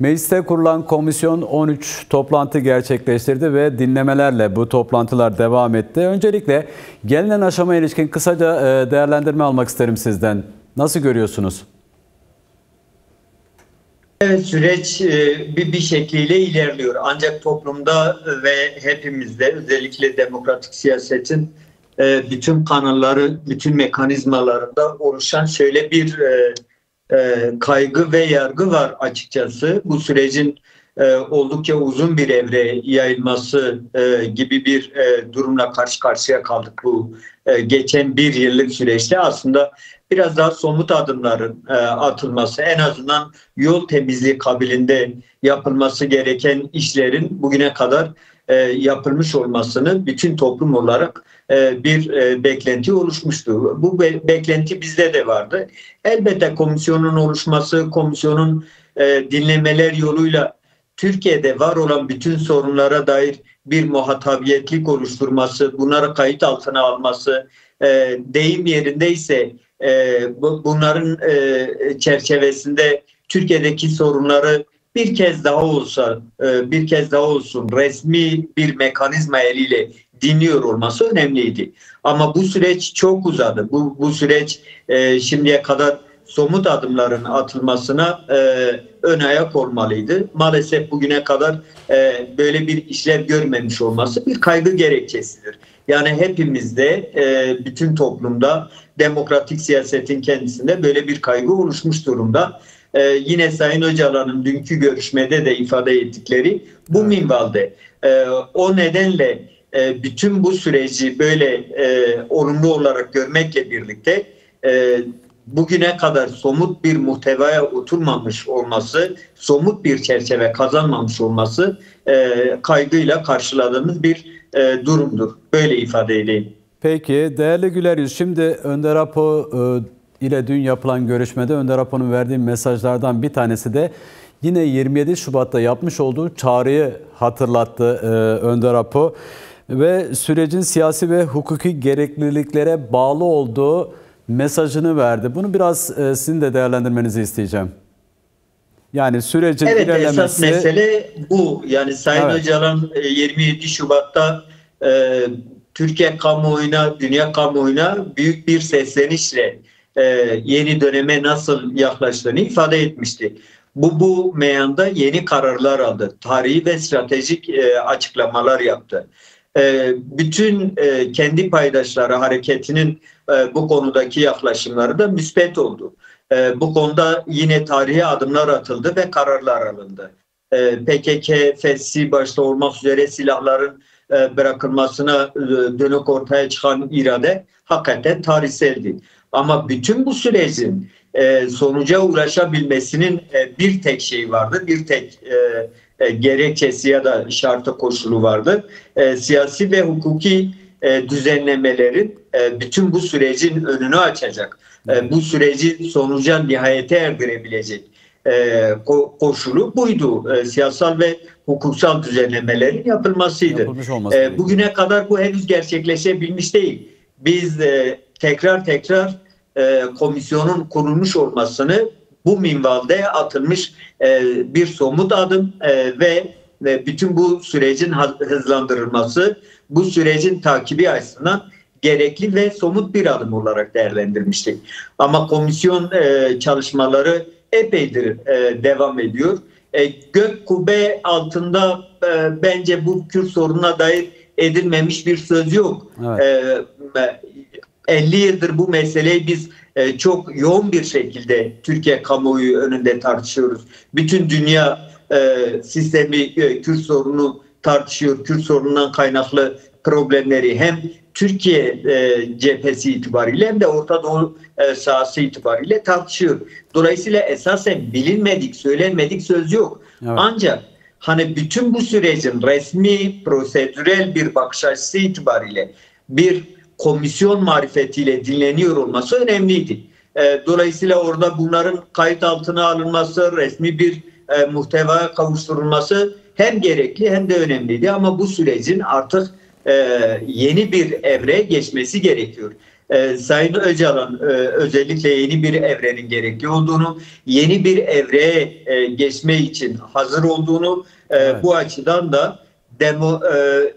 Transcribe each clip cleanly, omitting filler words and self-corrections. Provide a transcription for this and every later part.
Mecliste kurulan komisyon 13 toplantı gerçekleştirdi ve dinlemelerle bu toplantılar devam etti. Öncelikle gelinen aşamaya ilişkin kısaca değerlendirme almak isterim sizden. Nasıl görüyorsunuz? Evet, süreç bir şekliyle ilerliyor. Ancak toplumda ve hepimizde, özellikle demokratik siyasetin bütün kanalları, bütün mekanizmalarında oluşan şöyle bir kaygı ve yargı var açıkçası. Bu sürecin oldukça uzun bir evreye yayılması gibi bir durumla karşı karşıya kaldık bu geçen bir yıllık süreçte. Aslında biraz daha somut adımların atılması, en azından yol temizliği kabilinde yapılması gereken işlerin bugüne kadar yapılmış olmasını bütün toplum olarak bir beklenti oluşmuştu. Bu beklenti bizde de vardı. Elbette komisyonun oluşması, komisyonun dinlemeler yoluyla Türkiye'de var olan bütün sorunlara dair bir muhatabiyetlik oluşturması, bunları kayıt altına alması, deyim yerindeyse bunların çerçevesinde Türkiye'deki sorunları bir kez daha olsun resmi bir mekanizma eliyle dinliyor olması önemliydi. Ama bu süreç çok uzadı. Bu süreç şimdiye kadar somut adımların atılmasına ön ayak olmalıydı. Maalesef bugüne kadar böyle bir işlev görmemiş olması bir kaygı gerekçesidir. Yani hepimizde, bütün toplumda, demokratik siyasetin kendisinde böyle bir kaygı oluşmuş durumda. Yine Sayın Öcalan'ın dünkü görüşmede de ifade ettikleri bu minvalde. O nedenle bütün bu süreci böyle olumlu olarak görmekle birlikte bugüne kadar somut bir muhtevaya oturmamış olması, somut bir çerçeve kazanmamış olması kaygıyla karşıladığımız bir durumdur. Böyle ifade edeyim. Peki değerli Güler Yüz, şimdi Önder Apo ile dün yapılan görüşmede Önder Apo'nun verdiği mesajlardan bir tanesi de yine 27 Şubat'ta yapmış olduğu çağrıyı hatırlattı Önder Apo ve sürecin siyasi ve hukuki gerekliliklere bağlı olduğu mesajını verdi. Bunu biraz sizin de değerlendirmenizi isteyeceğim. Yani sürecin ilerlemesi... Esas mesele bu. Yani Sayın Öcalan 27 Şubat'ta Türkiye kamuoyuna, dünya kamuoyuna büyük bir seslenişle yeni döneme nasıl yaklaştığını ifade etmişti. Bu meyanda yeni kararlar aldı. Tarihi ve stratejik açıklamalar yaptı. Bütün kendi paydaşları hareketinin bu konudaki yaklaşımları da müspet oldu. Bu konuda yine tarihi adımlar atıldı ve kararlar alındı. PKK, FETÖ başta olmak üzere silahların bırakılmasına dönük ortaya çıkan irade hakikaten tarihseldi. Ama bütün bu sürecin sonuca ulaşabilmesinin bir tek şeyi vardı, bir tek gerekçesi ya da şartı koşulu vardı. Siyasi ve hukuki düzenlemelerin bütün bu sürecin önünü açacak, bu süreci sonuca nihayete erdirebilecek koşulu buydu. Siyasal ve hukuksal düzenlemelerin yapılmasıydı. Bugüne kadar bu henüz gerçekleşebilmiş değil. Biz tekrar komisyonun kurulmuş olmasını bu minvalde atılmış bir somut adım ve bütün bu sürecin hızlandırılması, bu sürecin takibi açısından gerekli ve somut bir adım olarak değerlendirmiştik. Ama komisyon çalışmaları epeydir devam ediyor. Gök kubbe altında bence bu Kürt sorununa dair edilmemiş bir söz yok. Evet. 50 yıldır bu meseleyi biz çok yoğun bir şekilde Türkiye kamuoyu önünde tartışıyoruz. Bütün dünya sistemi Kürt sorunu tartışıyor. Kürt sorunundan kaynaklı problemleri hem Türkiye cephesi itibariyle hem de Orta Doğu sahası itibariyle tartışıyor. Dolayısıyla esasen bilinmedik, söylenmedik söz yok. Evet. Ancak hani bütün bu sürecin resmi, prosedürel bir bakış açısı itibariyle bir komisyon marifetiyle dinleniyor olması önemliydi. Dolayısıyla orada bunların kayıt altına alınması, resmi bir muhtevaya kavuşturulması hem gerekli hem de önemliydi. Ama bu sürecin artık yeni bir evreye geçmesi gerekiyor. Sayın Öcalan özellikle yeni bir evrenin gerekli olduğunu, yeni bir evreye geçme için hazır olduğunu, Evet. bu açıdan da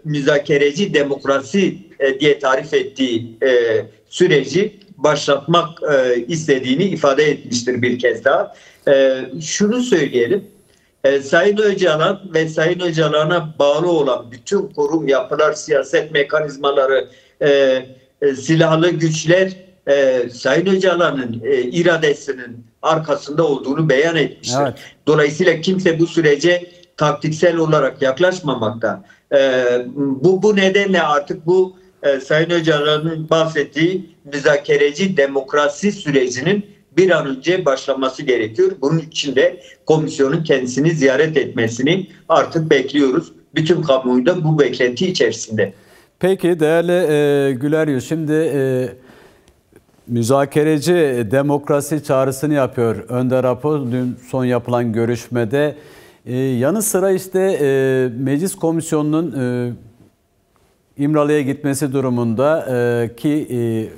müzakereci demokrasi diye tarif ettiği süreci başlatmak istediğini ifade etmiştir bir kez daha. Şunu söyleyelim. Sayın Öcalan ve Sayın Öcalan'a bağlı olan bütün kurum, yapılar, siyaset mekanizmaları, silahlı güçler Sayın Öcalan'ın iradesinin arkasında olduğunu beyan etmiştir. Evet. Dolayısıyla kimse bu sürece taktiksel olarak yaklaşmamakta. Bu nedenle artık bu Sayın Öcalan'ın bahsettiği müzakereci demokrasi sürecinin bir an önce başlaması gerekiyor. Bunun için de komisyonun kendisini ziyaret etmesini artık bekliyoruz. Bütün kamuoyu da bu beklenti içerisinde. Peki değerli Güler Yüz, şimdi müzakereci demokrasi çağrısını yapıyor Önder Apo dün son yapılan görüşmede. Yanı sıra işte meclis komisyonunun İmralı'ya gitmesi durumunda ki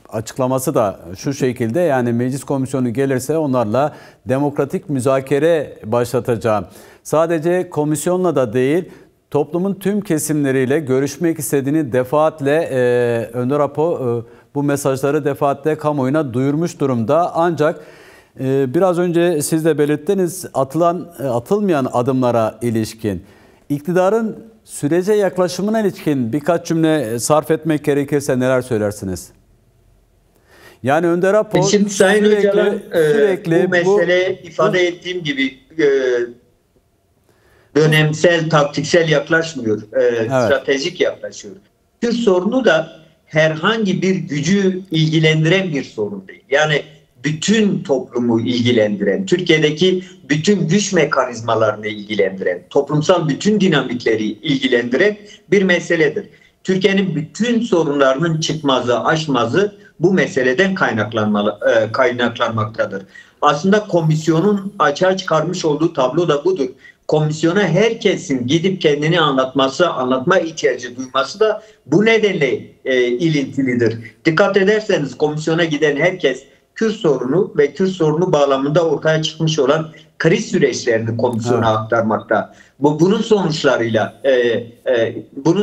açıklaması da şu şekilde, yani meclis komisyonu gelirse onlarla demokratik müzakere başlatacağım. Sadece komisyonla da değil, toplumun tüm kesimleriyle görüşmek istediğini defaatle Önder Apo bu mesajları defaatle kamuoyuna duyurmuş durumda. Ancak biraz önce siz de belirttiniz, atılmayan adımlara ilişkin, iktidarın sürece yaklaşımına ilişkin birkaç cümle sarf etmek gerekirse neler söylersiniz? Yani Önder Apo şimdi Sayın Öcalan sürekli bu mesele ifade ettiğim gibi dönemsel, taktiksel yaklaşmıyor. Evet. Stratejik yaklaşıyor. Kürt sorunu da herhangi bir gücü ilgilendiren bir sorun değil. Yani bütün toplumu ilgilendiren, Türkiye'deki bütün güç mekanizmalarını ilgilendiren, toplumsal bütün dinamikleri ilgilendiren bir meseledir. Türkiye'nin bütün sorunlarının çıkmazı, aşmazı bu meseleden kaynaklanmaktadır. Aslında komisyonun açığa çıkarmış olduğu tablo da budur. Komisyona herkesin gidip kendini anlatma ihtiyacı duyması da bu nedenle ilintilidir. Dikkat ederseniz komisyona giden herkes Kürt sorunu ve Kürt sorunu bağlamında ortaya çıkmış olan kriz süreçlerini komisyona aktarmakta. Bunun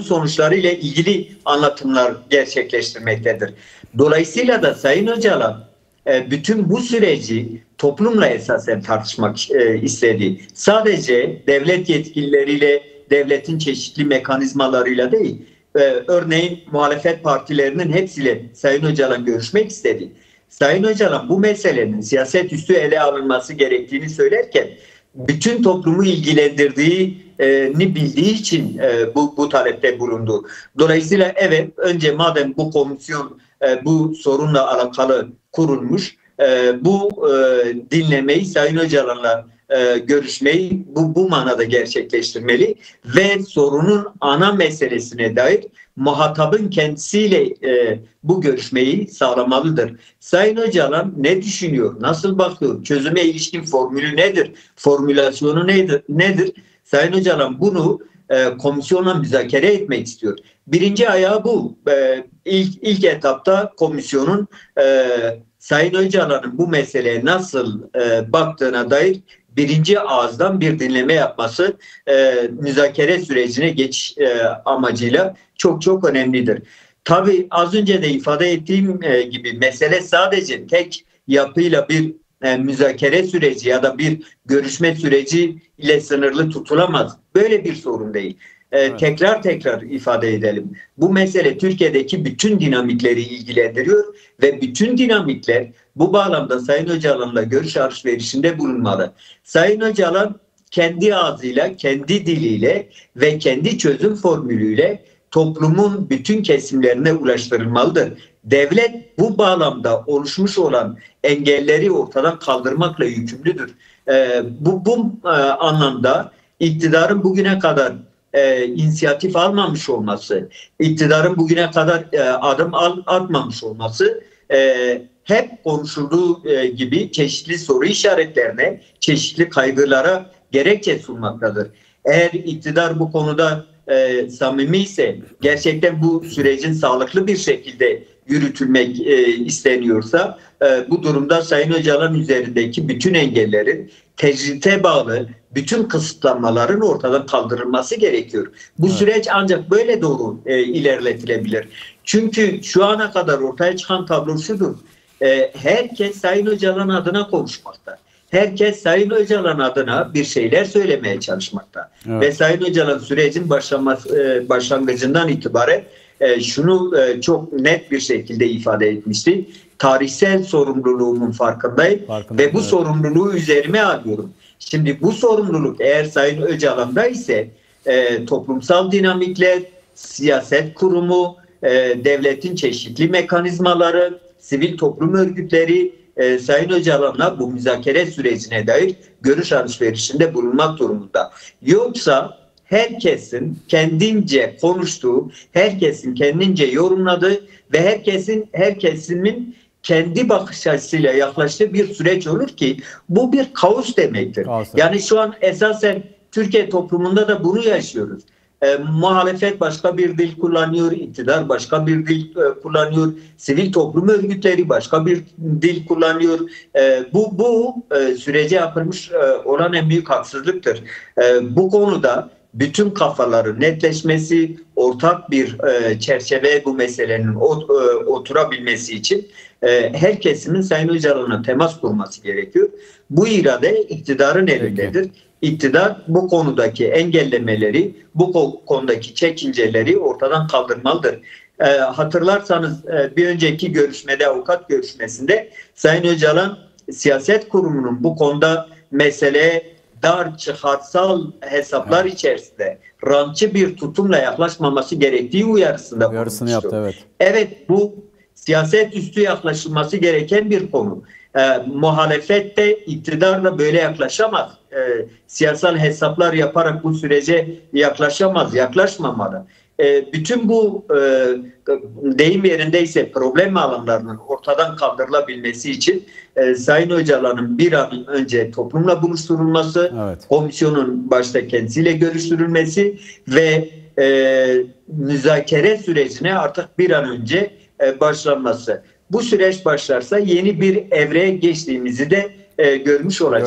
sonuçlarıyla ilgili anlatımlar gerçekleştirmektedir. Dolayısıyla da Sayın Öcalan bütün bu süreci toplumla esasen tartışmak istedi. Sadece devlet yetkilileriyle, devletin çeşitli mekanizmalarıyla değil, örneğin muhalefet partilerinin hepsiyle Sayın Öcalan görüşmek istedi. Sayın Öcalan bu meselenin siyaset üstü ele alınması gerektiğini söylerken bütün toplumu ilgilendirdiğini bildiği için bu talepte bulundu. Dolayısıyla evet, önce madem bu komisyon bu sorunla alakalı kurulmuş, bu dinlemeyi Sayın Öcalan'la görüşmeyi bu manada gerçekleştirmeli ve sorunun ana meselesine dair muhatabın kendisiyle bu görüşmeyi sağlamalıdır. Sayın Öcalan ne düşünüyor, nasıl bakıyor, çözüme ilişkin formülü nedir, formülasyonu nedir? Sayın Öcalan bunu komisyonla müzakere etmek istiyor. Birinci ayağı bu. İlk etapta komisyonun Sayın Öcalan'ın bu meseleye nasıl baktığına dair birinci ağızdan bir dinleme yapması müzakere sürecine geçiş amacıyla çok önemlidir. Tabii az önce de ifade ettiğim gibi mesele sadece tek yapıyla bir müzakere süreci ya da bir görüşme süreci ile sınırlı tutulamaz. Böyle bir sorun değil. Evet. Tekrar ifade edelim. Bu mesele Türkiye'deki bütün dinamikleri ilgilendiriyor ve bütün dinamikler bu bağlamda Sayın Öcalan'la görüş alışverişinde bulunmalı. Sayın Öcalan kendi ağzıyla, kendi diliyle ve kendi çözüm formülüyle toplumun bütün kesimlerine ulaştırılmalıdır. Devlet bu bağlamda oluşmuş olan engelleri ortadan kaldırmakla yükümlüdür. Bu anlamda iktidarın bugüne kadar inisiyatif almamış olması, iktidarın bugüne kadar adım atmamış olması hep konuşulduğu gibi çeşitli soru işaretlerine, çeşitli kaygılara gerekçe sunmaktadır. Eğer iktidar bu konuda samimi ise, gerçekten bu sürecin sağlıklı bir şekilde yürütülmek isteniyorsa bu durumda Sayın Öcalan üzerindeki bütün engellerin, tecrite bağlı bütün kısıtlamaların ortadan kaldırılması gerekiyor. Bu süreç ancak böyle doğru ilerletilebilir. Çünkü şu ana kadar ortaya çıkan tablo şudur. Herkes Sayın Öcalan adına konuşmakta. Herkes Sayın Öcalan adına bir şeyler söylemeye çalışmakta. Evet. Ve Sayın Öcalan sürecin başlangıcından itibaren şunu çok net bir şekilde ifade etmişti. Tarihsel sorumluluğumun farkındayım ve bu sorumluluğu üzerime alıyorum. Şimdi bu sorumluluk eğer Sayın Öcalan'da ise toplumsal dinamikler, siyaset kurumu, devletin çeşitli mekanizmaları, sivil toplum örgütleri Sayın Öcalan'la bu müzakere sürecine dair görüş alışverişinde bulunmak durumunda. Yoksa herkesin kendince konuştuğu, herkesin kendince yorumladığı ve herkesimin kendi bakış açısıyla yaklaştığı bir süreç olur ki bu bir kaos demektir. Yani şu an esasen Türkiye toplumunda da bunu yaşıyoruz. Muhalefet başka bir dil kullanıyor, iktidar başka bir dil kullanıyor, sivil toplum örgütleri başka bir dil kullanıyor. Bu sürece yapılmış olan en büyük haksızlıktır. Bu konuda bütün kafaların netleşmesi, ortak bir çerçeve bu meselenin oturabilmesi için her kesimin Sayın Öcalan'la temas kurması gerekiyor. Bu irade iktidarın elindedir. İktidar bu konudaki engellemeleri, bu konudaki çekinceleri ortadan kaldırmalıdır. Hatırlarsanız bir önceki görüşmede, avukat görüşmesinde Sayın Öcalan siyaset kurumunun bu konuda meseleye dar, çıkarsal hesaplar içerisinde rantçı bir tutumla yaklaşmaması gerektiği uyarısını yaptı. Evet, bu siyaset üstü yaklaşılması gereken bir konu. Muhalefet de iktidarla böyle yaklaşamaz. Siyasal hesaplar yaparak bu sürece yaklaşamaz, yaklaşmamalı. Bütün bu deyim yerindeyse problem alanlarının ortadan kaldırılabilmesi için Sayın Öcalan'ın bir an önce toplumla buluşturulması, komisyonun başta kendisiyle görüştürülmesi ve müzakere sürecine artık bir an önce başlanması. Bu süreç başlarsa yeni bir evreye geçtiğimizi de görmüş olacağız.